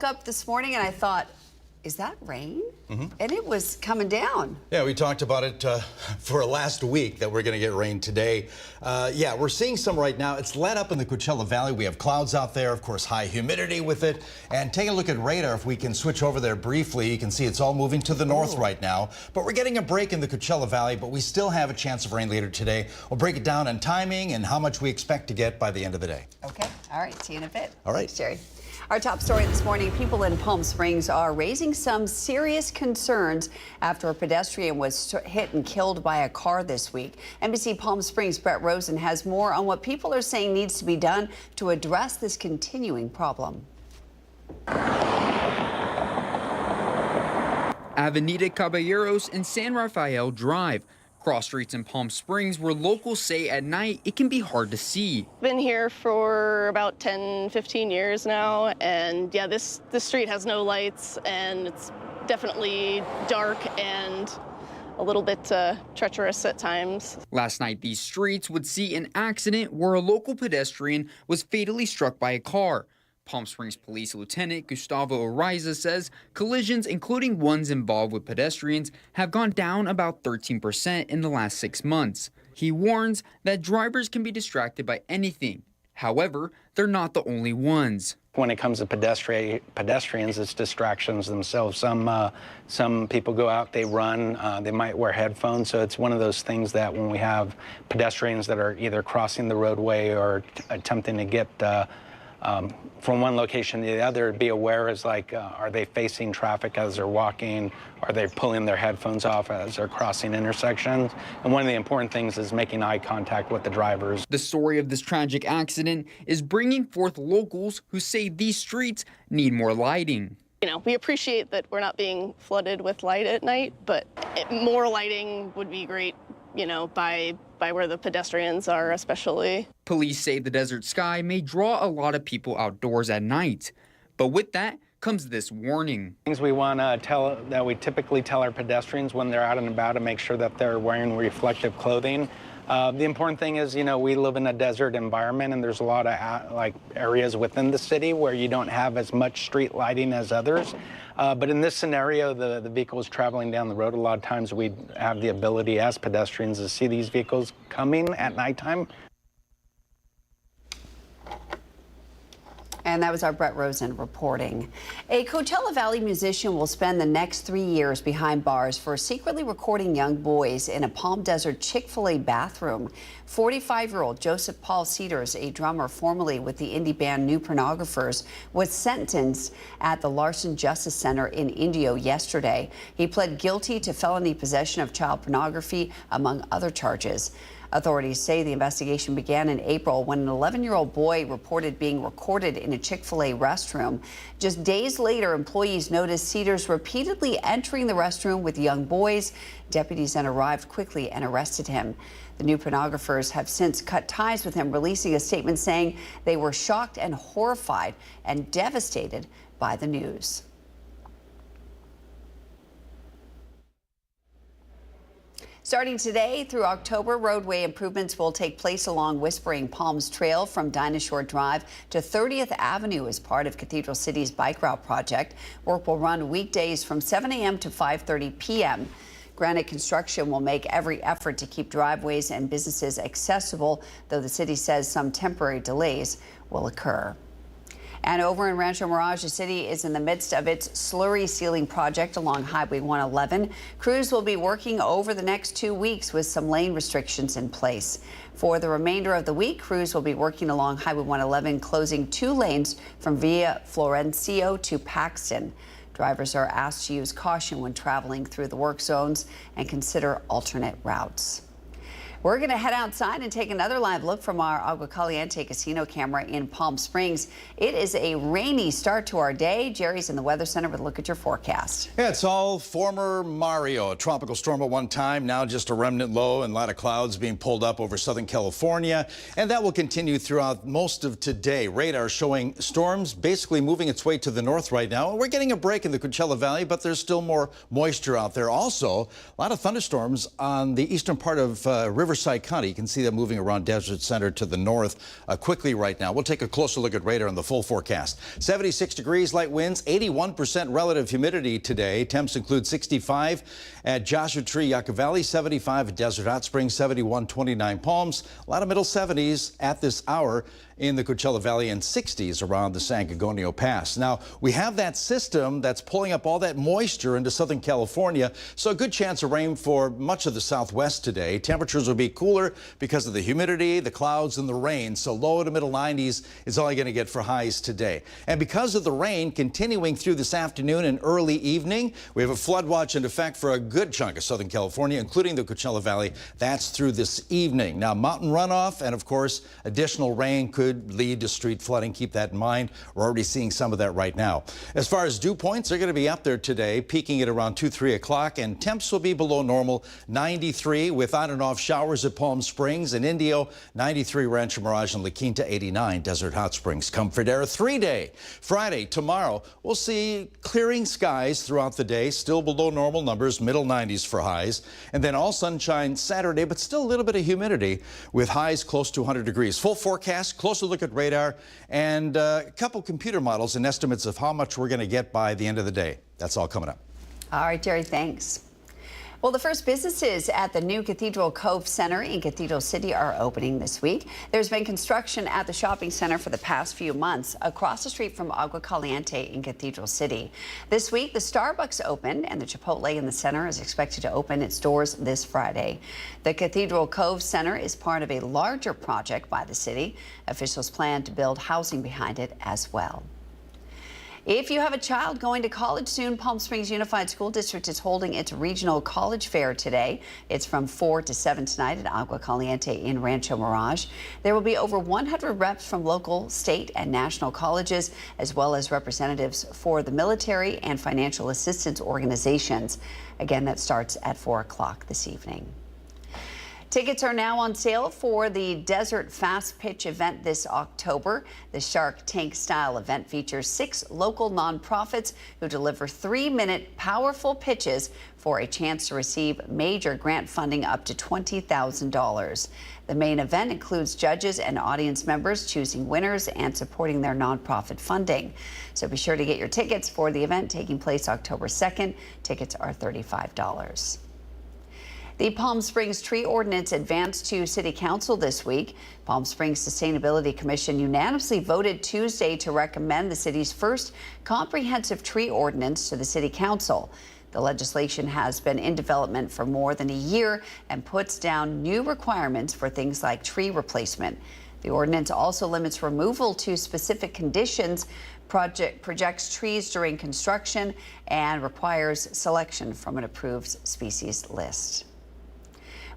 Up this morning and I thought, is that rain? And it was coming down. Yeah, we talked about it for last week that we're going to get rain today. Yeah, we're seeing some right now. It's let up in the Coachella Valley. We have clouds out there, of course, high humidity with it. And take a look at radar. If we can switch over there briefly, you can see it's all moving to the north right now. But we're getting a break in the Coachella Valley, but we still have a chance of rain later today. We'll break it down on timing and how much we expect to get by the end of the day. Okay. All right. See you in a bit. All right. Thanks, Jerry. Our top story this morning, people in Palm Springs are raising some serious concerns after a pedestrian was hit and killed by a car this week. NBC Palm Springs' Brett Rosen has more on what people are saying needs to be done to address this continuing problem. Avenida Caballeros and San Rafael Drive. Cross streets in Palm Springs where locals say at night it can be hard to see. Been here for about 10-15 years now, and yeah, this street has no lights and it's definitely dark and a little bit treacherous at times. Last night these streets would see an accident where a local pedestrian was fatally struck by a car. Palm Springs Police Lieutenant Gustavo Ariza says collisions, including ones involved with pedestrians, have gone down about 13% in the last 6 months. He warns that drivers can be distracted by anything. However, they're not the only ones. When it comes to pedestrians, it's distractions themselves. Some people go out, they run, they might wear headphones. So it's one of those things that when we have pedestrians that are either crossing the roadway or attempting to get from one location to the other, be aware is like, are they facing traffic as they're walking? Are they pulling their headphones off as they're crossing intersections? And one of the important things is making eye contact with the drivers. The story of this tragic accident is bringing forth locals who say these streets need more lighting. You know, we appreciate that we're not being flooded with light at night, but more lighting would be great, you know, by where the pedestrians are especially. Police say the desert sky may draw a lot of people outdoors at night. But with that comes this warning. Things we want to we typically tell our pedestrians when they're out and about to make sure that they're wearing reflective clothing. The important thing is, you know, we live in a desert environment and there's a lot of areas within the city where you don't have as much street lighting as others. But in this scenario, the vehicle is traveling down the road. A lot of times we have the ability as pedestrians to see these vehicles coming at nighttime. And that was our Brett Rosen reporting. A Coachella Valley musician will spend the next 3 years behind bars for secretly recording young boys in a Palm Desert Chick-fil-A bathroom. 45-year-old Joseph Paul Cedars, a drummer formerly with the indie band New Pornographers, was sentenced at the Larson Justice Center in Indio yesterday. He pled guilty to felony possession of child pornography, among other charges. Authorities say the investigation began in April when an 11-year-old boy reported being recorded in a Chick-fil-A restroom. Just days later, employees noticed Cedars repeatedly entering the restroom with young boys. Deputies then arrived quickly and arrested him. The New Pornographers have since cut ties with him, releasing a statement saying they were shocked and horrified and devastated by the news. Starting today through October, roadway improvements will take place along Whispering Palms Trail from Dinah Shore Drive to 30th Avenue as part of Cathedral City's bike route project. Work will run weekdays from 7 a.m. to 5:30 p.m. Granite Construction will make every effort to keep driveways and businesses accessible, though the city says some temporary delays will occur. And over in Rancho Mirage, the city is in the midst of its slurry sealing project along Highway 111. Crews will be working over the next 2 weeks with some lane restrictions in place. For the remainder of the week, crews will be working along Highway 111, closing 2 lanes from Via Florencio to Paxton. Drivers are asked to use caution when traveling through the work zones and consider alternate routes. We're going to head outside and take another live look from our Agua Caliente casino camera in Palm Springs. It is a rainy start to our day. Jerry's in the Weather Center with a look at your forecast. Yeah, it's all former Mario, a tropical storm at one time, now just a remnant low and a lot of clouds being pulled up over Southern California. And that will continue throughout most of today. Radar showing storms basically moving its way to the north right now. We're getting a break in the Coachella Valley, but there's still more moisture out there. Also, a lot of thunderstorms on the eastern part of River Riverside County. You can see them moving around Desert Center to the north quickly right now. We'll take a closer look at radar on the full forecast. 76 degrees, light winds, 81% relative humidity today. Temps include 65 at Joshua Tree, Yucca Valley, 75 at Desert Hot Springs, 71, 29 Palms. A lot of middle 70s at this hour in the Coachella Valley and 60s around the San Gorgonio Pass. Now, we have that system that's pulling up all that moisture into Southern California, so a good chance of rain for much of the Southwest today. Temperatures will be cooler because of the humidity, the clouds, and the rain, so low to middle 90s is all you're going to get for highs today. And because of the rain continuing through this afternoon and early evening, we have a flood watch in effect for a good chunk of Southern California, including the Coachella Valley. That's through this evening. Now, mountain runoff and, of course, additional rain could lead to street flooding. Keep that in mind. We're already seeing some of that right now. As far as dew points, they're going to be up there today, peaking at around 2, 3 o'clock, and temps will be below normal, 93 with on and off showers at Palm Springs and Indio, 93 Rancho Mirage and La Quinta, 89 Desert Hot Springs. Comfort Air 3-day. Friday, tomorrow, we'll see clearing skies throughout the day, still below normal numbers, middle 90s for highs, and then all sunshine Saturday, but still a little bit of humidity with highs close to 100 degrees. Full forecast, closer look at radar, and a couple computer models and estimates of how much we're going to get by the end of the day. That's all coming up. All right, Jerry, thanks. Well, the first businesses at the new Cathedral Cove Center in Cathedral City are opening this week. There's been construction at the shopping center for the past few months across the street from Agua Caliente in Cathedral City. This week, the Starbucks opened, and the Chipotle in the center is expected to open its doors this Friday. The Cathedral Cove Center is part of a larger project by the city. Officials plan to build housing behind it as well. If you have a child going to college soon, Palm Springs Unified School District is holding its regional college fair today. It's from 4 to 7 tonight at Agua Caliente in Rancho Mirage. There will be over 100 reps from local, state, and national colleges, as well as representatives for the military and financial assistance organizations. Again, that starts at 4 o'clock this evening. Tickets are now on sale for the Desert Fast Pitch event this October. The Shark Tank style event features 6 local nonprofits who deliver 3-minute powerful pitches for a chance to receive major grant funding up to $20,000. The main event includes judges and audience members choosing winners and supporting their nonprofit funding. So be sure to get your tickets for the event taking place October 2nd. Tickets are $35. The Palm Springs tree ordinance advanced to City Council this week. Palm Springs Sustainability Commission unanimously voted Tuesday to recommend the city's first comprehensive tree ordinance to the City Council. The legislation has been in development for more than a year and puts down new requirements for things like tree replacement. The ordinance also limits removal to specific conditions, projects trees during construction, and requires selection from an approved species list.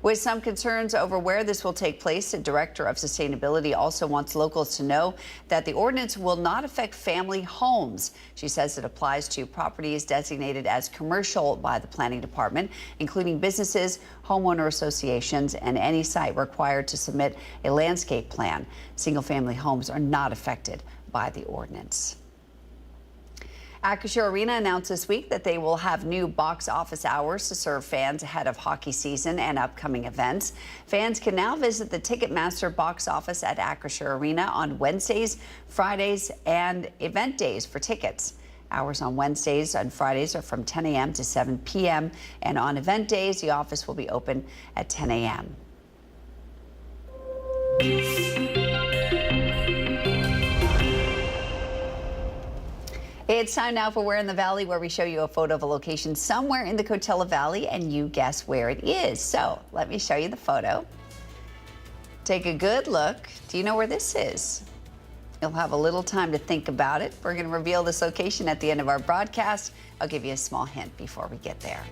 With some concerns over where this will take place, the Director of Sustainability also wants locals to know that the ordinance will not affect family homes. She says it applies to properties designated as commercial by the Planning Department, including businesses, homeowner associations, and any site required to submit a landscape plan. Single-family homes are not affected by the ordinance. Acrisure Arena announced this week that they will have new box office hours to serve fans ahead of hockey season and upcoming events. Fans can now visit the Ticketmaster box office at Acrisure Arena on Wednesdays, Fridays, and event days for tickets. Hours on Wednesdays and Fridays are from 10 a.m. to 7 p.m. and on event days, the office will be open at 10 a.m. It's time now for Where in the Valley, where we show you a photo of a location somewhere in the Coachella Valley and you guess where it is. So let me show you the photo. Take a good look. Do you know where this is? You'll have a little time to think about it. We're going to reveal this location at the end of our broadcast. I'll give you a small hint before we get there.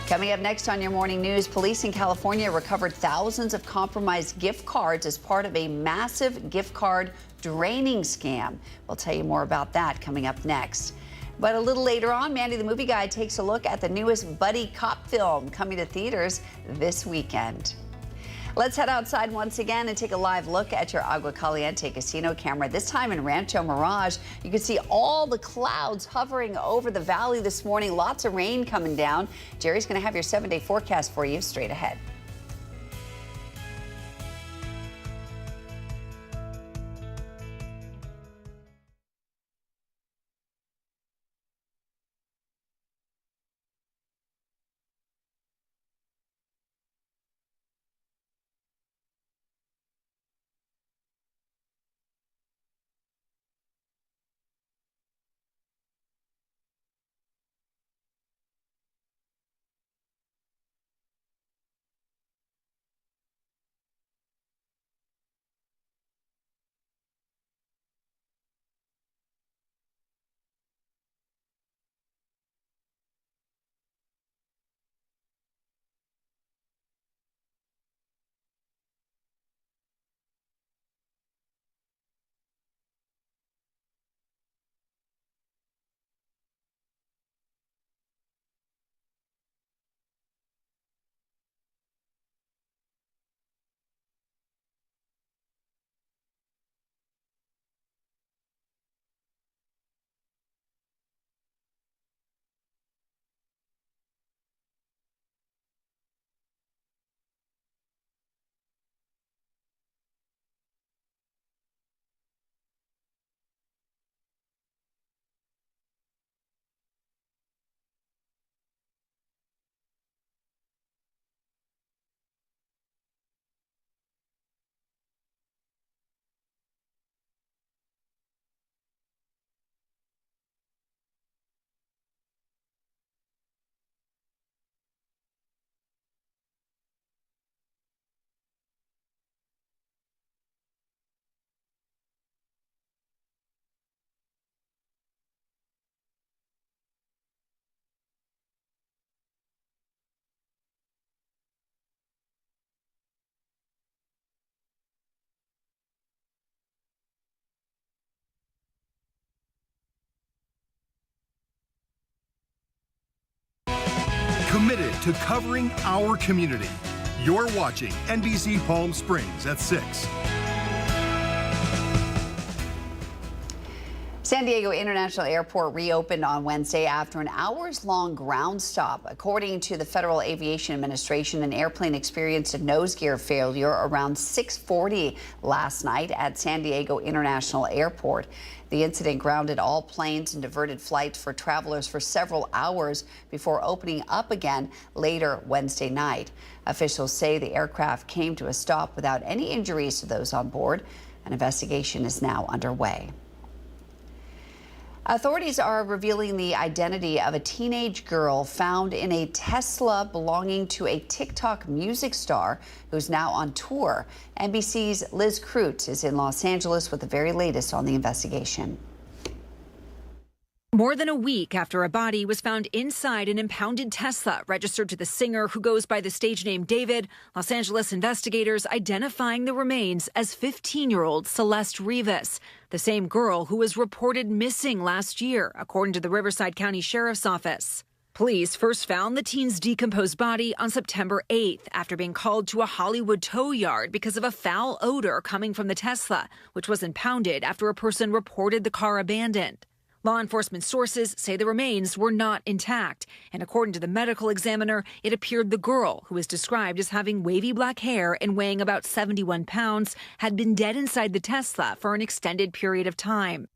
Coming up next on your morning news, police in California recovered thousands of compromised gift cards as part of a massive gift card draining scam. We'll tell you more about that coming up next. But a little later on, Mandy the Movie Guy takes a look at the newest buddy cop film coming to theaters this weekend. Let's head outside once again and take a live look at your Agua Caliente casino camera, this time in Rancho Mirage. You can see all the clouds hovering over the valley this morning. Lots of rain coming down. Jerry's going to have your 7-day forecast for you straight ahead. committed to covering our community. You're watching NBC Palm Springs at 6. San Diego International Airport reopened on Wednesday after an hours-long ground stop. According to the Federal Aviation Administration, an airplane experienced a nose gear failure around 6:40 last night at San Diego International Airport. The incident grounded all planes and diverted flights for travelers for several hours before opening up again later Wednesday night. Officials say the aircraft came to a stop without any injuries to those on board. An investigation is now underway. Authorities are revealing the identity of a teenage girl found in a Tesla belonging to a TikTok music star who's now on tour. NBC's Liz Kreutz is in Los Angeles with the very latest on the investigation. More than a week after a body was found inside an impounded Tesla registered to the singer who goes by the stage name David, Los Angeles investigators identifying the remains as 15-year-old Celeste Rivas, the same girl who was reported missing last year, according to the Riverside County Sheriff's Office. Police first found the teen's decomposed body on September 8th after being called to a Hollywood tow yard because of a foul odor coming from the Tesla, which was impounded after a person reported the car abandoned. Law enforcement sources say the remains were not intact, and according to the medical examiner, it appeared the girl, who is described as having wavy black hair and weighing about 71 pounds, had been dead inside the Tesla for an extended period of time.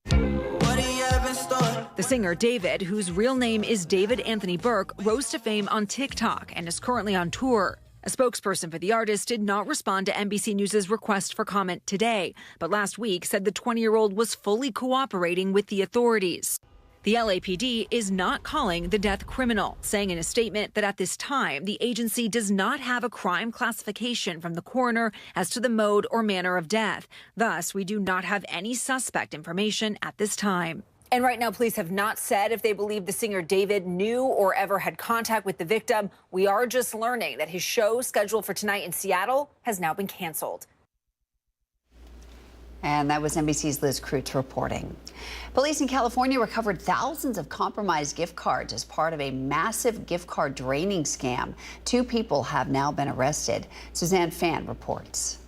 The singer David, whose real name is David Anthony Burke, rose to fame on TikTok and is currently on tour. A spokesperson for the artist did not respond to NBC News' request for comment today, but last week said the 20-year-old was fully cooperating with the authorities. The LAPD is not calling the death criminal, saying in a statement that at this time, the agency does not have a crime classification from the coroner as to the mode or manner of death. Thus, we do not have any suspect information at this time. And right now, police have not said if they believe the singer David knew or ever had contact with the victim. We are just learning that his show scheduled for tonight in Seattle has now been canceled. And that was NBC's Liz Kreutz reporting. Police in California recovered thousands of compromised gift cards as part of a massive gift card draining scam. 2 people have now been arrested. Suzanne Fan reports.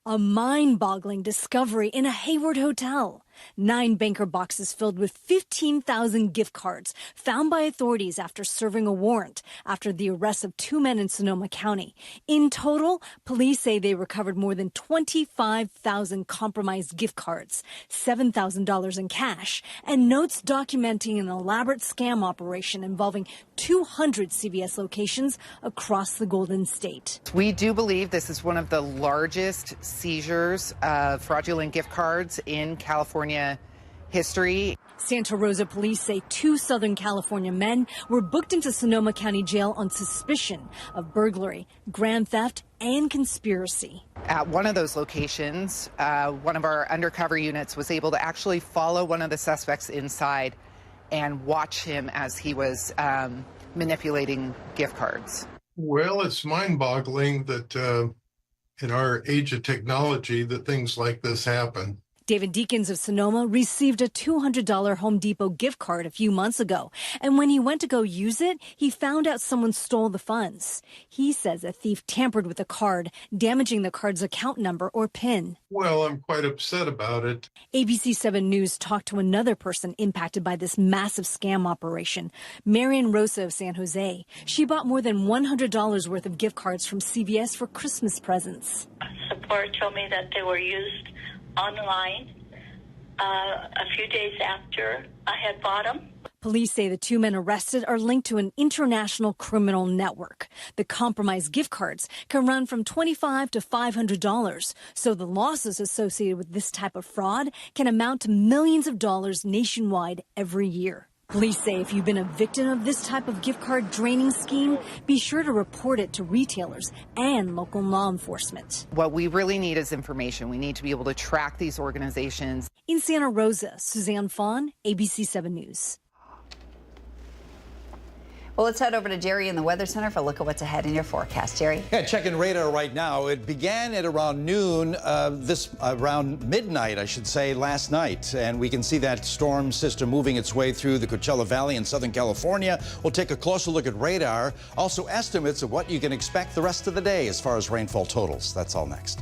A mind-boggling discovery in a Hayward hotel. 9 banker boxes filled with 15,000 gift cards found by authorities after serving a warrant after the arrest of 2 men in Sonoma County. In total, police say they recovered more than 25,000 compromised gift cards, $7,000 in cash, and notes documenting an elaborate scam operation involving 200 CVS locations across the Golden State. We do believe this is one of the largest seizures of fraudulent gift cards in California history. Santa Rosa police say 2 Southern California men were booked into Sonoma County Jail on suspicion of burglary, grand theft, and conspiracy. At one of those locations, one of our undercover units was able to actually follow one of the suspects inside and watch him as he was manipulating gift cards. Well, it's mind-boggling that in our age of technology that things like this happen. David Deakins of Sonoma received a $200 Home Depot gift card a few months ago. And when he went to go use it, he found out someone stole the funds. He says a thief tampered with the card, damaging the card's account number or PIN. Well, I'm quite upset about it. ABC 7 News talked to another person impacted by this massive scam operation, Marian Rosa of San Jose. She bought more than $100 worth of gift cards from CVS for Christmas presents. Support told me that they were used online a few days after I had bought them. Police say the 2 men arrested are linked to an international criminal network. The compromised gift cards can run from $25 to $500, so the losses associated with this type of fraud can amount to millions of dollars nationwide every year. Police say if you've been a victim of this type of gift card draining scheme, be sure to report it to retailers and local law enforcement. What we really need is information. We need to be able to track these organizations. In Santa Rosa, Suzanne Fawn, ABC 7 News. Well, let's head over to Jerry in the Weather Center for a look at what's ahead in your forecast. Jerry? Yeah, checking radar right now. It began at around noon, around midnight, I should say, last night. And we can see that storm system moving its way through the Coachella Valley in Southern California. We'll take a closer look at radar. Also, estimates of what you can expect the rest of the day as far as rainfall totals. That's all next.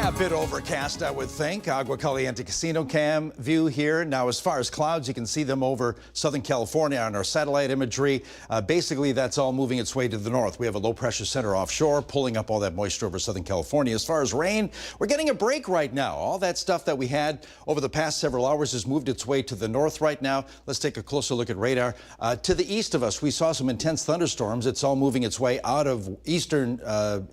A bit overcast, I would think. Agua Caliente Casino Cam view here. Now, as far as clouds, you can see them over Southern California on our satellite imagery. Basically, that's all moving its way to the north. We have a low pressure center offshore pulling up all that moisture over Southern California. As far as rain, we're getting a break right now. All that stuff that we had over the past several hours has moved its way to the north right now. Let's take a closer look at radar. To the east of us, we saw some intense thunderstorms. It's all moving its way out of eastern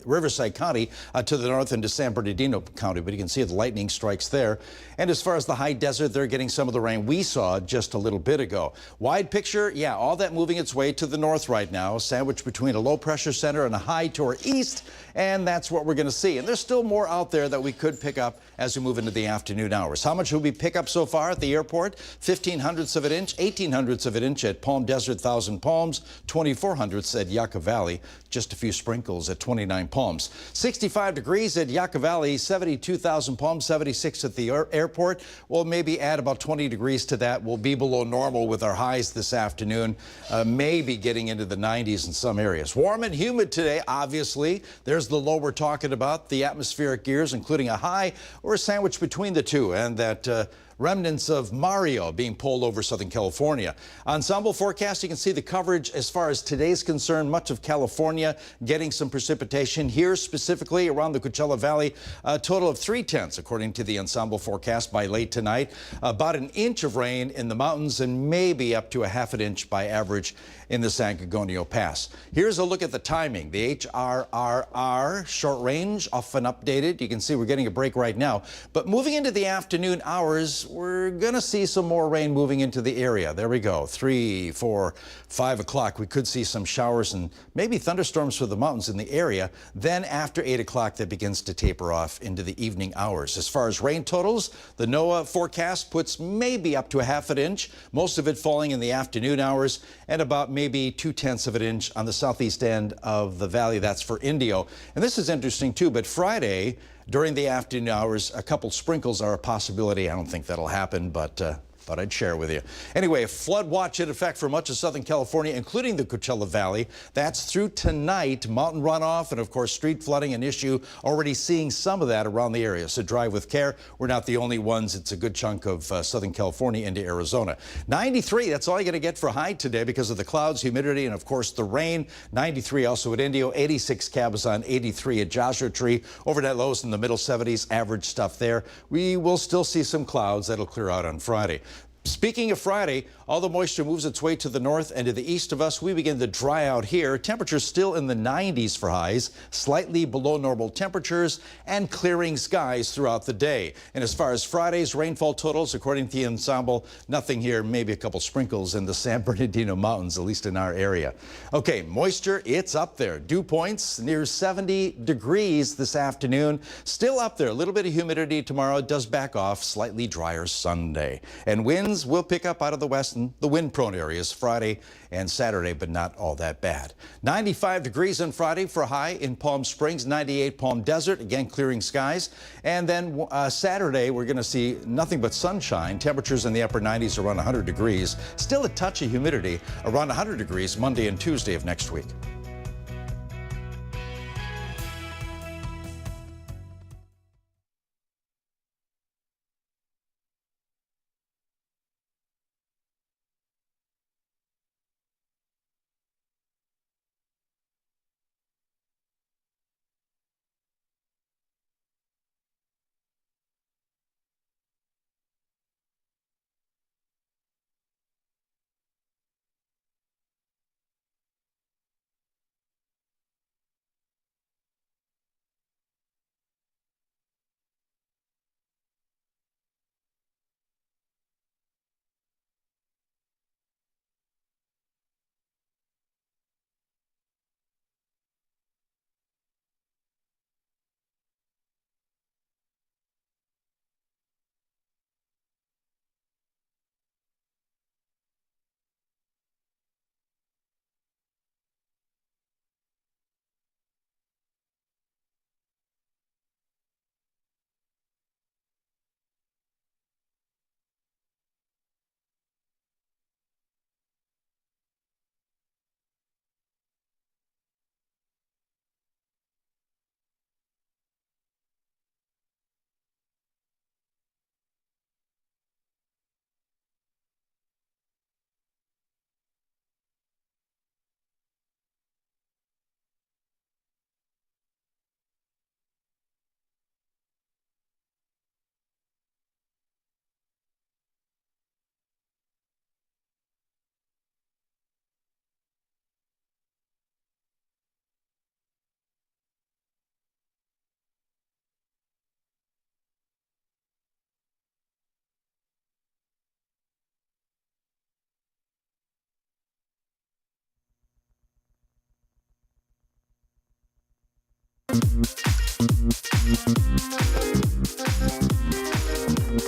Riverside County to the north into San Bernardino County, but you can see the lightning strikes there. And as far as the high desert, they're getting some of the rain we saw just a little bit ago. Wide picture, yeah, all that moving its way to the north right now, sandwiched between a low pressure center and a high to our east, and that's what we're going to see. And there's still more out there that we could pick up as we move into the afternoon hours. How much will we pick up so far at the airport? 1/1500ths of an inch, 1/1800ths of an inch at Palm Desert, Thousand Palms, 2400ths at Yucca Valley, just a few sprinkles at 29 Palms. 65 degrees at Yucca Valley, 72,000 Palms, 76 at the airport. We'll maybe add about 20 degrees to that. We'll be below normal with our highs this afternoon, maybe getting into the 90s in some areas. Warm and humid today, obviously. There's the low we're talking about, the atmospheric gears, including a high or a sandwich between the two, and that remnants of Mario being pulled over Southern California. Ensemble forecast, you can see the coverage as far as today's concerned. Much of California getting some precipitation here, specifically around the Coachella Valley. A total of 3/10 according to the ensemble forecast by late tonight. About an inch of rain in the mountains and maybe up to a half an inch by average in the San Gorgonio Pass. Here's a look at the timing. The HRRR short range often updated. You can see we're getting a break right now. But moving into the afternoon hours, we're going to see some more rain moving into the area. There we go. 3, 4, 5 o'clock. We could see some showers and maybe thunderstorms for the mountains in the area. Then after 8 o'clock, that begins to taper off into the evening hours. As far as rain totals, the NOAA forecast puts maybe up to a half an inch, most of it falling in the afternoon hours, and about maybe 2/10 of an inch on the southeast end of the valley. That's for Indio. And this is interesting too, but Friday, during the afternoon hours, a couple sprinkles are a possibility. I don't think that'll happen, but Thought I'd share with you. Anyway, a flood watch in effect for much of Southern California, including the Coachella Valley. That's through tonight. Mountain runoff and, of course, street flooding an issue. Already seeing some of that around the area. So drive with care. We're not the only ones. It's a good chunk of Southern California into Arizona. 93, that's all you're going to get for high today because of the clouds, humidity, and, of course, the rain. 93 also at Indio. 86 Cabazon. 83 at Joshua Tree. Overnight lows in the middle 70s. Average stuff there. We will still see some clouds. That'll clear out on Friday. Speaking of Friday, all the moisture moves its way to the north and to the east of us. We begin to dry out here. Temperatures still in the 90s for highs, slightly below normal temperatures, and clearing skies throughout the day. And as far as Friday's rainfall totals, according to the ensemble, nothing here, maybe a couple sprinkles in the San Bernardino Mountains, at least in our area. Okay, moisture, it's up there. Dew points near 70 degrees this afternoon. Still up there. A little bit of humidity tomorrow. It does back off. Slightly drier Sunday. And winds will pick up out of the west and the wind-prone areas Friday and Saturday, but not all that bad. 95 degrees on Friday for a high in Palm Springs, 98 Palm Desert, again clearing skies. And then Saturday, we're going to see nothing but sunshine. Temperatures in the upper 90s, around 100 degrees. Still a touch of humidity, around 100 degrees Monday and Tuesday of next week.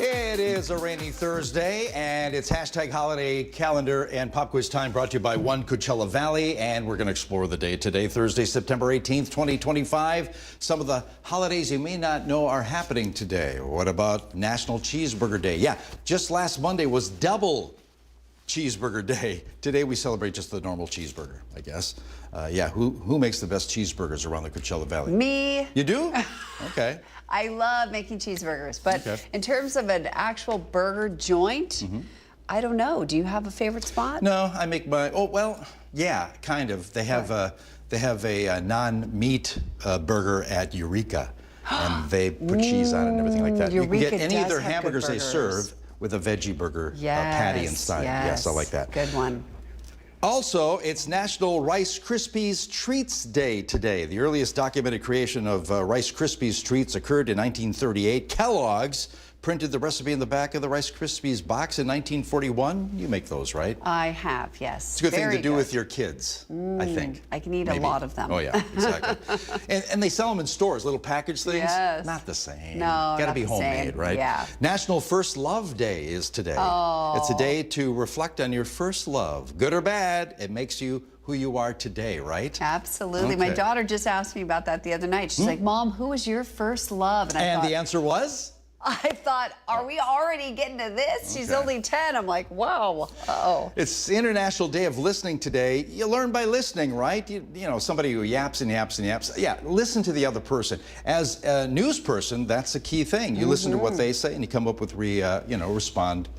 It is a rainy Thursday, and it's hashtag holiday calendar and pop quiz time brought to you by One Coachella Valley, and we're going to explore the day today, Thursday, September 18th, 2025. Some of the holidays you may not know are happening today. What about National Cheeseburger Day? Yeah, just last Monday was double Cheeseburger Day. Today we celebrate just the normal cheeseburger, I guess. Yeah, who makes the best cheeseburgers around the Coachella Valley? Me. You do? Okay. I love making cheeseburgers, but in terms of an actual burger joint, I don't know. Do you have a favorite spot? No, I make my, oh, well, yeah, kind of. They have a non-meat burger at Eureka, and they put cheese on it and everything like that. Eureka, you can get any of their have hamburgers good they serve with a veggie burger yes, patty inside. Yes, I like that. Good one. Also, it's National Rice Krispies Treats Day today. The earliest documented creation of Rice Krispies treats occurred in 1938. Kellogg's printed the recipe in the back of the Rice Krispies box in 1941. You make those, right? I have, yes. It's a good thing to do with your kids, I think. I can eat Maybe. a lot of them. Oh, yeah, exactly. and they sell them in stores, little package things. Yes. Not the same. No, Gotta not be the homemade, same. right? Yeah. National First Love Day is today. Oh. It's a day to reflect on your first love. Good or bad, it makes you who you are today, right? Absolutely. My daughter just asked me about that the other night. She's like, Mom, who was your first love? And the answer was? I thought, are we already getting to this? She's only 10. I'm like, whoa. Uh-oh. It's the International Day of Listening today. You learn by listening, right? You know, somebody who yaps and yaps and yaps. Yeah, listen to the other person. As a news person, that's a key thing. You listen to what they say and you come up with, respond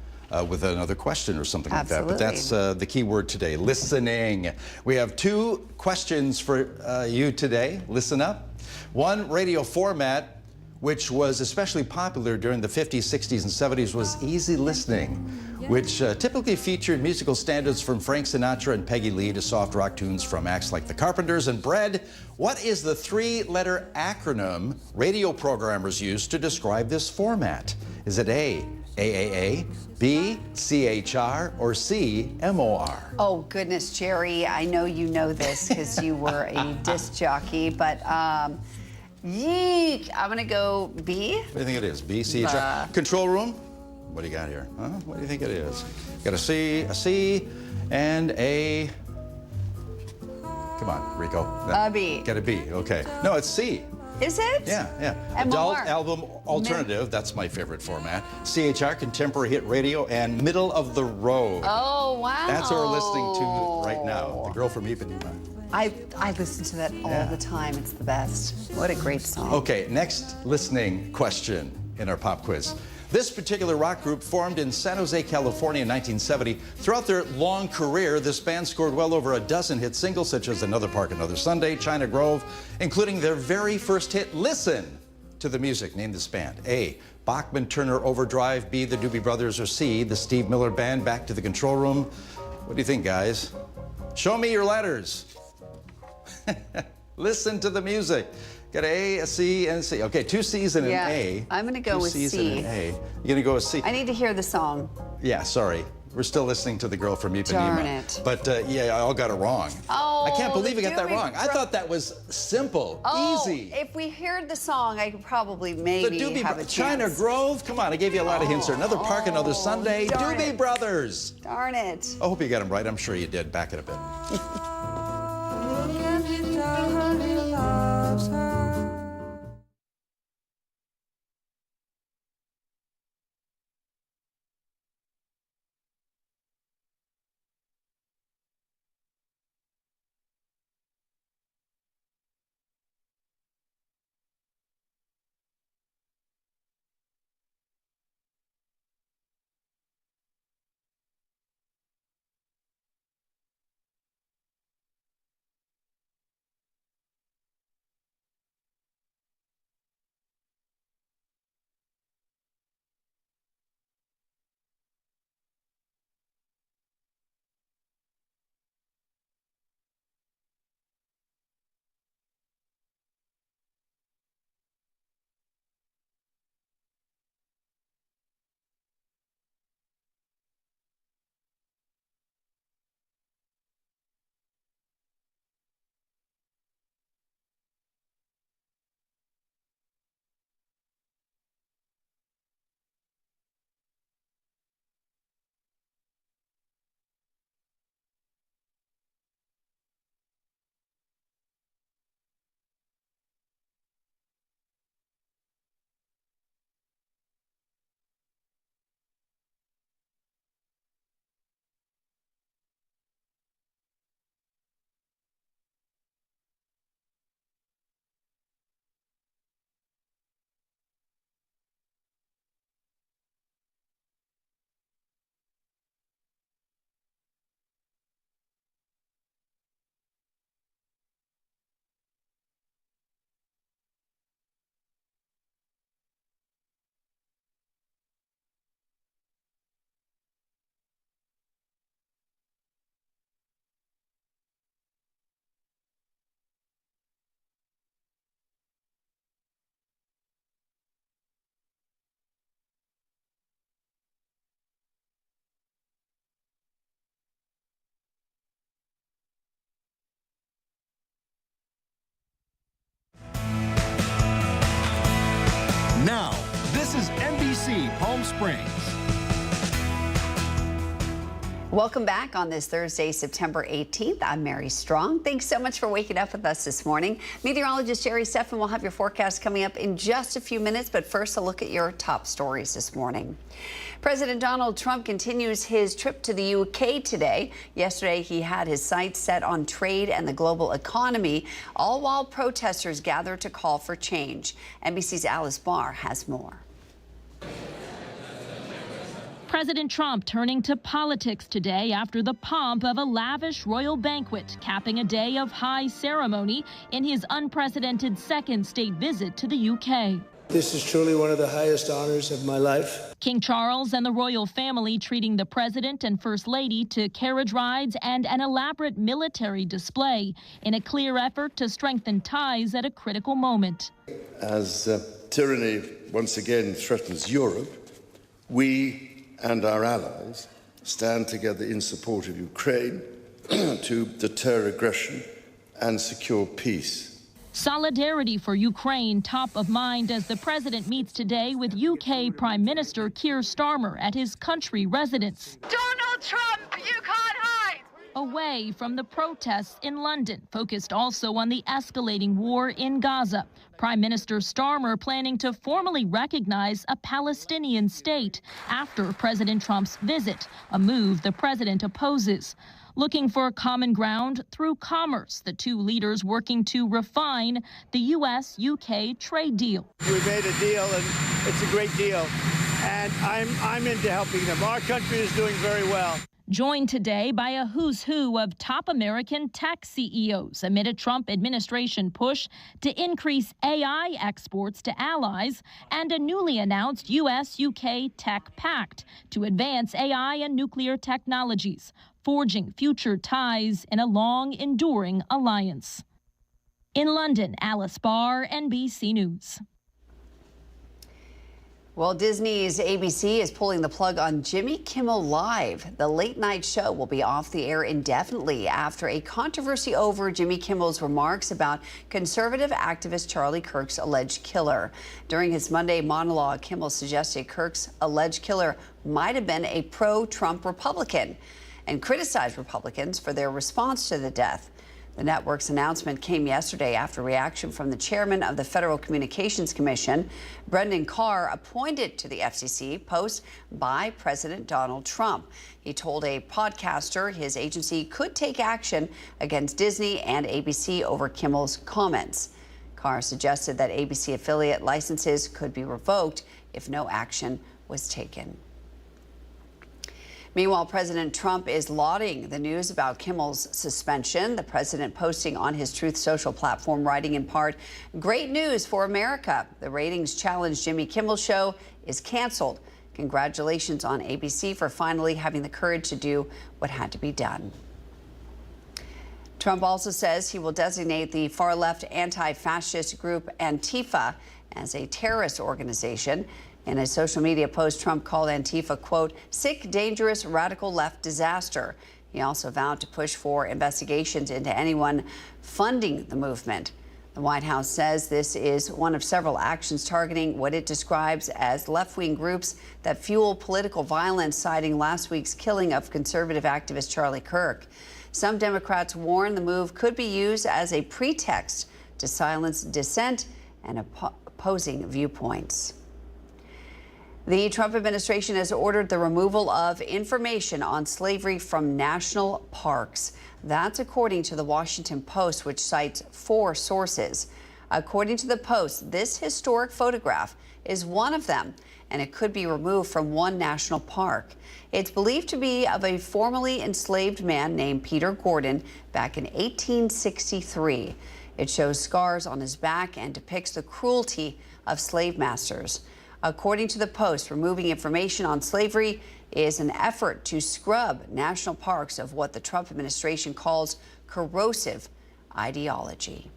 with another question or something like that. But that's the key word today, listening. We have 2 questions for you today. Listen up. One radio format which was especially popular during the 50s, 60s, and 70s, was easy listening, which typically featured musical standards from Frank Sinatra and Peggy Lee to soft rock tunes from acts like the Carpenters and Bread. What is the 3-letter acronym radio programmers use to describe this format? Is it A, AAA, B, CHR, or C, MOR? Oh, goodness, Jerry, I know you know this because you were a disc jockey, but yeek, I'm gonna go B. What do you think it is? B, CHR? Control room? What do you got here? Huh? What do you think it is? Got a C, and a... Come on, Rico. B. Got a B, okay. No, it's C. Is it? Yeah. Adult album alternative, that's my favorite format. CHR, contemporary hit radio, and middle of the road. Oh, wow. That's what we're listening to right now. The Girl from Ipanema. I listen to that all the time. It's the best. What a great song. Okay, next listening question in our pop quiz. This particular rock group formed in San Jose, California in 1970. Throughout their long career, this band scored well over a dozen hit singles, such as Another Park, Another Sunday, China Grove, including their very first hit, Listen to the Music. Name this band. A, Bachman Turner Overdrive, B, the Doobie Brothers, or C, the Steve Miller Band. Back to the control room. What do you think, guys? Show me your letters. Listen to the music. Got A, a C, and a C. Okay, 2 C's and an A. I'm going to go with C. 2 C's and an A. You're going to go with C. I need to hear the song. Yeah, sorry. We're still listening to The Girl from Ipanema. Darn it. But yeah, I all got it wrong. Oh, I can't believe I got that wrong. I thought that was simple, easy. If we heard the song, I could probably maybe have a chance. China Grove? Come on, I gave you a lot of hints there. Another Park, Another Sunday. Darn Doobie it. Brothers. Darn it. I hope you got them right. I'm sure you did. Back it a bit. Now, this is NBC Palm Springs. Welcome back on this Thursday, September 18th. I'm Mary Strong. Thanks so much for waking up with us this morning. Meteorologist Jerry Steffen will have your forecast coming up in just a few minutes, but first a look at your top stories this morning. President Donald Trump continues his trip to the UK today. Yesterday, he had his sights set on trade and the global economy, all while protesters gather to call for change. NBC's Alice Barr has more. President Trump turning to politics today after the pomp of a lavish royal banquet, capping a day of high ceremony in his unprecedented second state visit to the UK. This is truly one of the highest honors of my life. King Charles and the royal family treating the president and first lady to carriage rides and an elaborate military display in a clear effort to strengthen ties at a critical moment. As tyranny once again threatens Europe, we and our allies stand together in support of Ukraine to deter aggression and secure peace. Solidarity for Ukraine top of mind as the president meets today with UK Prime Minister Keir Starmer at his country residence. Donald Trump, you can't hide! Away from the protests in London, focused also on the escalating war in Gaza. Prime Minister Starmer planning to formally recognize a Palestinian state after President Trump's visit, a move the president opposes. Looking for common ground through commerce, the two leaders working to refine the U.S.-UK trade deal. We made a deal, and it's a great deal, and I'm into helping them. Our country is doing very well. Joined today by a who's who of top American tech CEOs amid a Trump administration push to increase AI exports to allies and a newly announced U.S.-UK tech pact to advance AI and nuclear technologies, forging future ties in a long, enduring alliance. In London, Alice Barr, NBC News. Well, Disney's ABC is pulling the plug on Jimmy Kimmel Live. The late-night show will be off the air indefinitely after a controversy over Jimmy Kimmel's remarks about conservative activist Charlie Kirk's alleged killer. During his Monday monologue, Kimmel suggested Kirk's alleged killer might have been a pro-Trump Republican and criticized Republicans for their response to the death. The network's announcement came yesterday after reaction from the chairman of the Federal Communications Commission, Brendan Carr, appointed to the FCC post by President Donald Trump. He told a podcaster his agency could take action against Disney and ABC over Kimmel's comments. Carr suggested that ABC affiliate licenses could be revoked if no action was taken. Meanwhile, President Trump is lauding the news about Kimmel's suspension. The president posting on his Truth Social platform, writing in part, "Great news for America. The ratings challenge Jimmy Kimmel show is canceled. Congratulations on ABC for finally having the courage to do what had to be done." Trump also says he will designate the far-left anti-fascist group Antifa as a terrorist organization. In a social media post, Trump called Antifa, quote, sick, dangerous, radical left disaster. He also vowed to push for investigations into anyone funding the movement. The White House says this is one of several actions targeting what it describes as left-wing groups that fuel political violence, citing last week's killing of conservative activist Charlie Kirk. Some Democrats warn the move could be used as a pretext to silence dissent and opposing viewpoints. The Trump administration has ordered the removal of information on slavery from national parks. That's according to the Washington Post, which cites 4 sources. According to the Post, this historic photograph is one of them, and it could be removed from one national park. It's believed to be of a formerly enslaved man named Peter Gordon back in 1863. It shows scars on his back and depicts the cruelty of slave masters. According to the Post, removing information on slavery is an effort to scrub national parks of what the Trump administration calls corrosive ideology.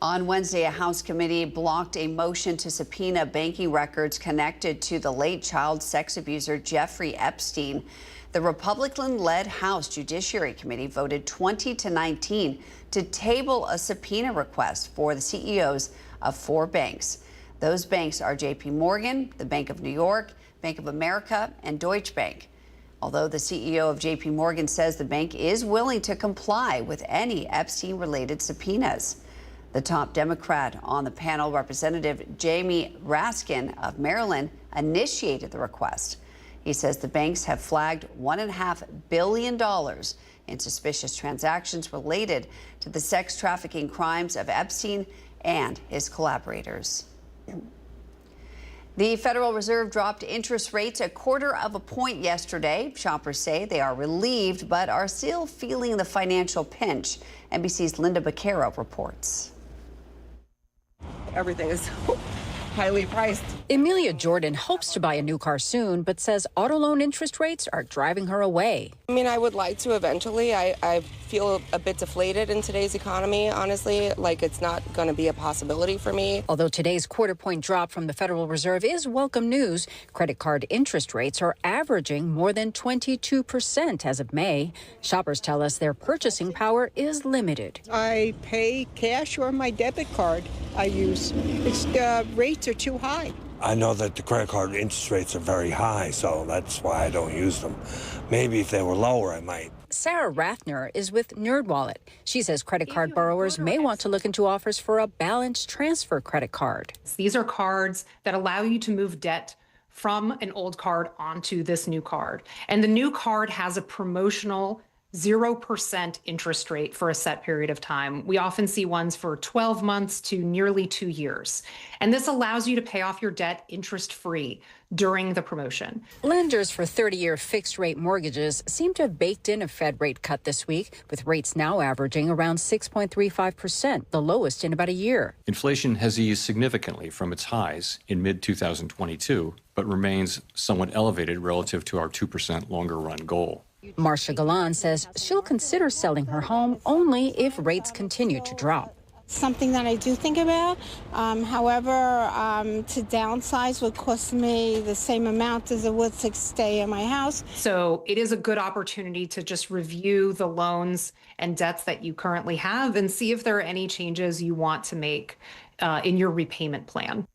On Wednesday, a House committee blocked a motion to subpoena banking records connected to the late child sex abuser Jeffrey Epstein. The Republican-led House Judiciary Committee voted 20-19 to table a subpoena request for the CEOs of 4 banks. Those banks are J.P. Morgan, the Bank of New York, Bank of America, and Deutsche Bank. Although the CEO of JP Morgan says the bank is willing to comply with any Epstein-related subpoenas. The top Democrat on the panel, Representative Jamie Raskin of Maryland, initiated the request. He says the banks have flagged $1.5 billion in suspicious transactions related to the sex trafficking crimes of Epstein and his collaborators. The Federal Reserve dropped interest rates 1/4 point yesterday. Shoppers say they are relieved, but are still feeling the financial pinch. NBC's Linda Baquero reports. Everything is so highly priced. Emilia Jordan hopes to buy a new car soon, but says auto loan interest rates are driving her away. I mean, I would like to eventually. I feel a bit deflated in today's economy, honestly, like it's not going to be a possibility for me. Although today's 1/4 point drop from the Federal Reserve is welcome news, credit card interest rates are averaging more than 22% as of May. Shoppers tell us their purchasing power is limited. I pay cash or my debit card I use. The rates are too high. I know that the credit card interest rates are very high, so that's why I don't use them. Maybe if they were lower, I might. Sarah Rathner is with NerdWallet. She says credit card borrowers may want to look into offers for a balance transfer credit card. These are cards that allow you to move debt from an old card onto this new card. And the new card has a promotional 0% interest rate for a set period of time. We often see ones for 12 months to nearly 2 years. And this allows you to pay off your debt interest-free during the promotion. Lenders for 30-year fixed-rate mortgages seem to have baked in a Fed rate cut this week, with rates now averaging around 6.35%, the lowest in about a year. Inflation has eased significantly from its highs in mid-2022, but remains somewhat elevated relative to our 2% longer-run goal. Marcia Galan says she'll consider selling her home only if rates continue to drop. Something that I do think about. However, to downsize would cost me the same amount as it would to stay in my house. So it is a good opportunity to just review the loans and debts that you currently have and see if there are any changes you want to make in your repayment plan.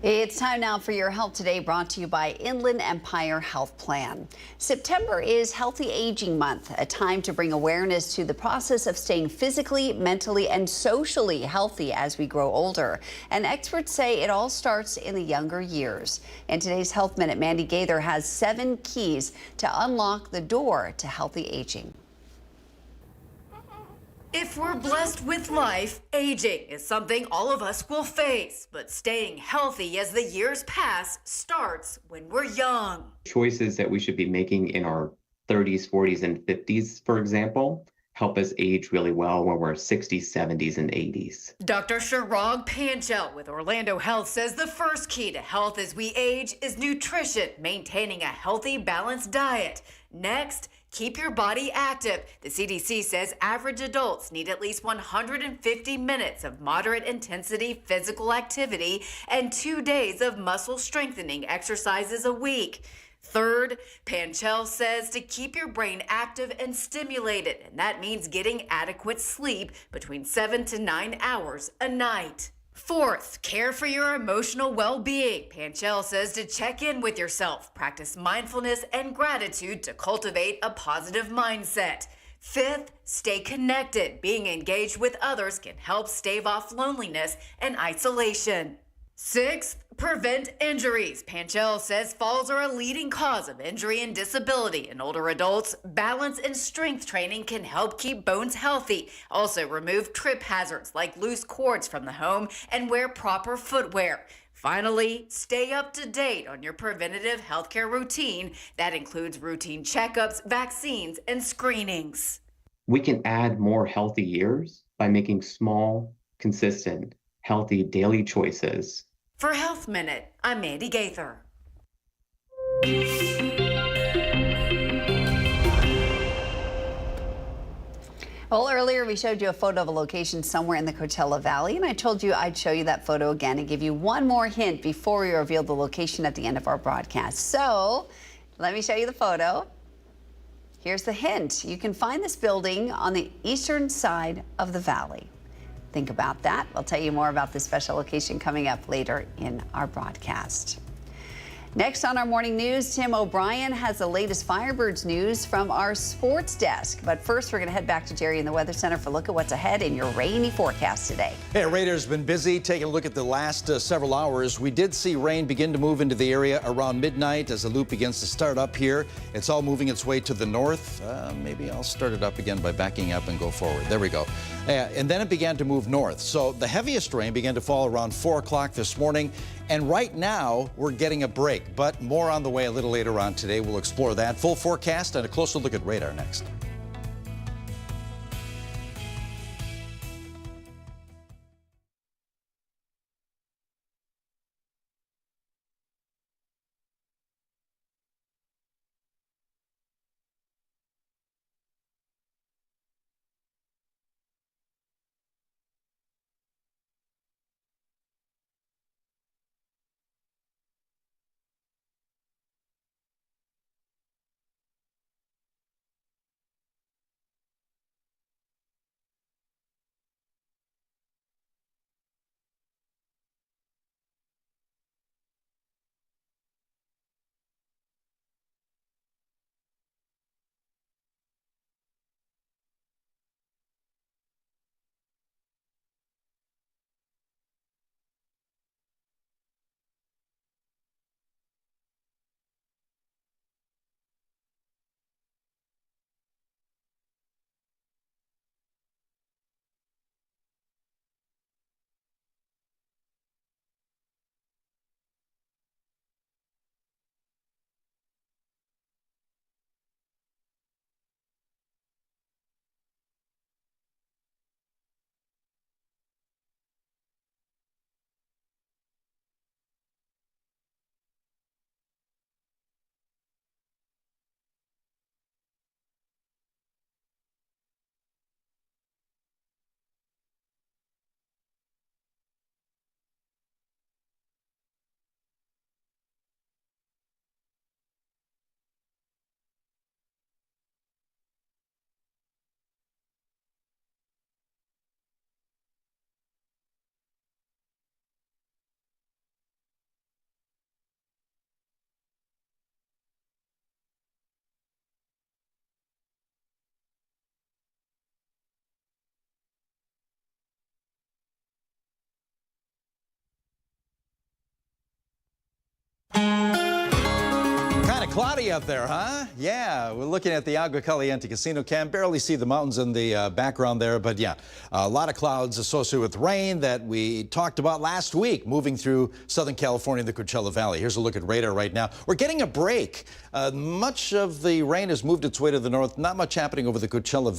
It's time now for your Health Today, brought to you by Inland Empire Health Plan. September is Healthy Aging Month, a time to bring awareness to the process of staying physically, mentally, and socially healthy as we grow older. And experts say it all starts in the younger years. In today's Health Minute, Mandy Gaither has 7 keys to unlock the door to healthy aging. If we're blessed with life, aging is something all of us will face. But staying healthy as the years pass starts when we're young. Choices that we should be making in our 30s, 40s, and 50s, for example, help us age really well when we're 60s, 70s, and 80s. Dr. Chirag Panchal with Orlando Health says the first key to health as we age is nutrition, maintaining a healthy, balanced diet. Next, keep your body active. The CDC says average adults need at least 150 minutes of moderate intensity physical activity and 2 days of muscle strengthening exercises a week. Third, Panchal says to keep your brain active and stimulated, and that means getting adequate sleep between 7 to 9 hours a night. Fourth, care for your emotional well-being. Panchal says to check in with yourself, practice mindfulness and gratitude to cultivate a positive mindset. Fifth, stay connected. Being engaged with others can help stave off loneliness and isolation. Sixth, prevent injuries. Panchal says falls are a leading cause of injury and disability in older adults. Balance and strength training can help keep bones healthy. Also, remove trip hazards like loose cords from the home and wear proper footwear. Finally, stay up to date on your preventative healthcare routine. That includes routine checkups, vaccines, and screenings. We can add more healthy years by making small, consistent, healthy daily choices. For Health Minute, I'm Mandy Gaither. Well, earlier we showed you a photo of a location somewhere in the Coachella Valley, and I told you I'd show you that photo again and give you one more hint before we reveal the location at the end of our broadcast. So let me show you the photo. Here's the hint. You can find this building on the eastern side of the valley. think about that. We'll tell you more about this special location coming up later in our broadcast. Next on our morning news, Tim O'Brien has the latest Firebirds news from our sports desk. But first, we're going to head back to Jerry in the Weather Center for a look at what's ahead in your rainy forecast today. Hey, radar's been busy taking a look at the last several hours. We did see rain begin to move into the area around midnight as the loop begins to start up here. It's all moving its way to the north. Maybe I'll start it up again by backing up and go forward. There we go. And then it began to move north. So the heaviest rain began to fall around 4 o'clock this morning. And right now, we're getting a break, but more on the way a little later on today. We'll explore that. Full forecast and a closer look at radar next. Kind of cloudy out there, huh? Yeah, we're looking at the Agua Caliente Casino Cam. Barely see the mountains in the background there, but yeah, a lot of clouds associated with rain that we talked about last week moving through Southern California, the Coachella Valley. Here's a look at radar right now. We're getting a break. Much of the rain has moved its way to the north. Not much happening over the Coachella Valley.